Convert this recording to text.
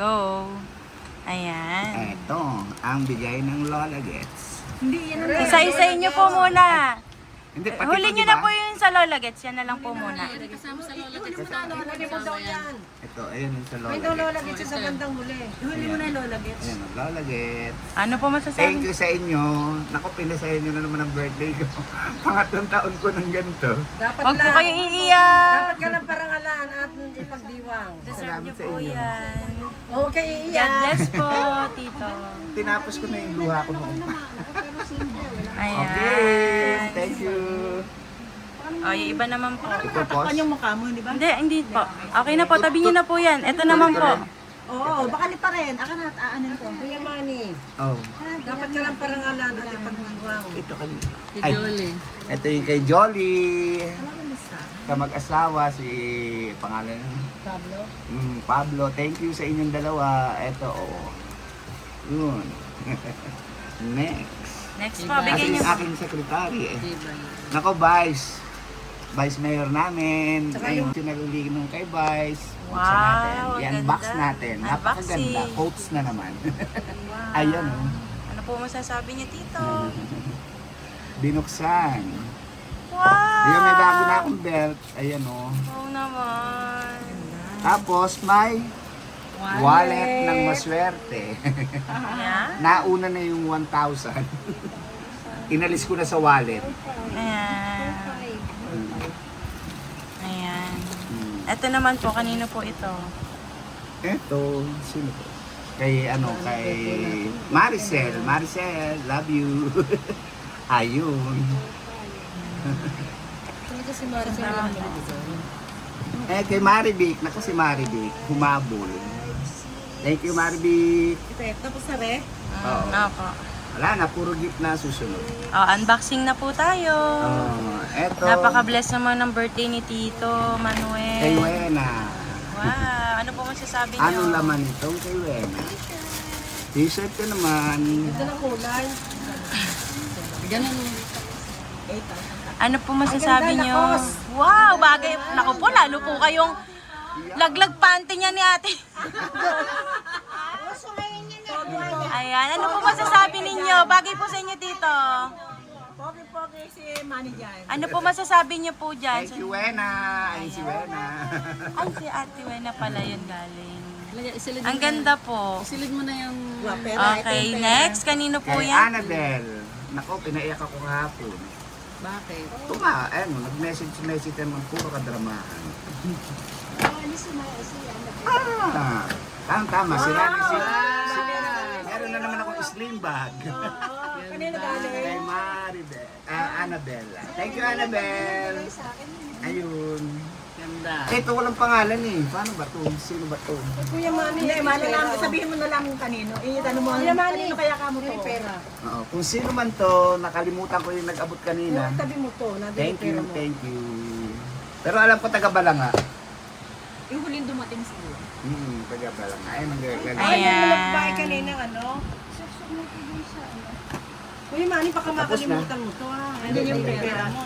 Go. Ayan. Eto, ang bigay ng Lola Gets. Hindi, yan ang Isa-isayin niyo po muna. Hindi, pati Huli to, niyo diba? na po yung sa Lola Gets. Yan na lang po muna. Kasama sa lola Huli kasi mo na, Lola Gets daw yan. Ito, ayun yung sa Lola May daw Lola Gets. Gets sa bandang huli. Huli mo na yung Lola Gets. Ayan, ang Lola Gets. Ano po Thank masasabi? you sa inyo. Naku, pinasayan nyo na naman ang birthday ko. Pangatlong taon ko ng ganito. Dapat Huwag po lang. kayo iiyak. Dapat ka ng parangalan at ipagdiwang. Deserve Salamat niyo sa po inyo. yan. Okay, God iiyak. bless po, Tito. Tinapos ko na yung luha ko noon. Ayan. Okay, thank you. O, yung iba naman po. Ito, boss. yung mukha mo, di ba? Hindi po. Okay na po, tabi niyo na po yan. Ito naman po. Oo, baka pa rin. Ako na, aanin ko. Kuya Manny. Oh, Dapat ka ng parangalan at ipagdiwang. ito kanina. Si Ay, Jolie. ito yung kay Jolly. Kamag-asawa, si pangalan. Pablo. Pablo, thank you sa inyong dalawa. Ito, oh. Yun. Next. Next po, Iba. bigyan Kasi niyo yung po. aking secretary eh. Diba? Nako, Vice Mayor namin. Ngayon, sinaluli nung kay Vice. Buksan natin. Wow, ang I-unbox ganda. natin. Napakaganda. Unboxing. Quotes na naman. Wow. Ayan, oh. Ano po masasabi niyo, Tito? Binuksan. Wow! Ayan, may bago na akong belt. Ayan, oh. Oo naman. Tapos, may wallet ng maswerte. Ayan. Nauna na yung 1,000. Inalis ko na sa wallet. Ayan. Ayan. Ito naman po, kanino po ito? Eto, sino po? Kay Maricel. Maricel, love you. Ayun. Kasi Maricel. Kay Marivic, naku si Marivic, humabol. Thank you, Marivic. Tapos sa ref. Oo. Opo. Wala na, puro gift na susunod. Unboxing na po tayo. Eto, Napaka-bless naman ng birthday ni Tito Manuel. kay Wena. Wow, ano po masasabi niyo? Anong laman ito kay Wena? T-shirt ko naman. Ito ng kulay. Ganun. Ano po masasabi Ang ganda, niyo? lakos. Wow, bagay. Naku po, lalo po kayong laglag panty niya ni ate. Ayan, ano po masasabi ninyo? Bagay po sa inyo, Tito. Pogi-pogi si Manny dyan. Ano po masasabi niyo po dyan? Thank you, Wena. Ay, si Wena. Ay, si Ate Wena pala yun galing. Isilid Ang mo ganda po. Na, isilid mo na yung... Okay, next. Kanino po Kay yan? Annabelle. Nako, pinaiyak ako kahapon. Bakit? Tuma, ayun, nag-message naman, puro kadramahan. Tama, si Rani, meron na naman akong slim bag. Kanina galing. Kay Maribel, Annabelle. Thank you, Annabelle. Ayun. Ganda. Ito walang pangalan eh. Paano ba to? Sino ba to? Kuya Manny. Hindi, Manny lang. Sabihin mo na lang kung kanino. Itanong mo. Kuya Manny. Kanino kaya ka mo to? Pera. Oo, kung sino man to, nakalimutan ko yung nag-abot kanina. Tabi mo to. Thank you, thank you. Pero alam ko taga-Balanga. Yung huling dumating siguro. Taga-Balanga. Ayun, ang galing. Ay, yung Ayan. babae kanina, ano? Kuya Manny, baka Tapos na. makalimutan mo to. Hindi yung pera mo.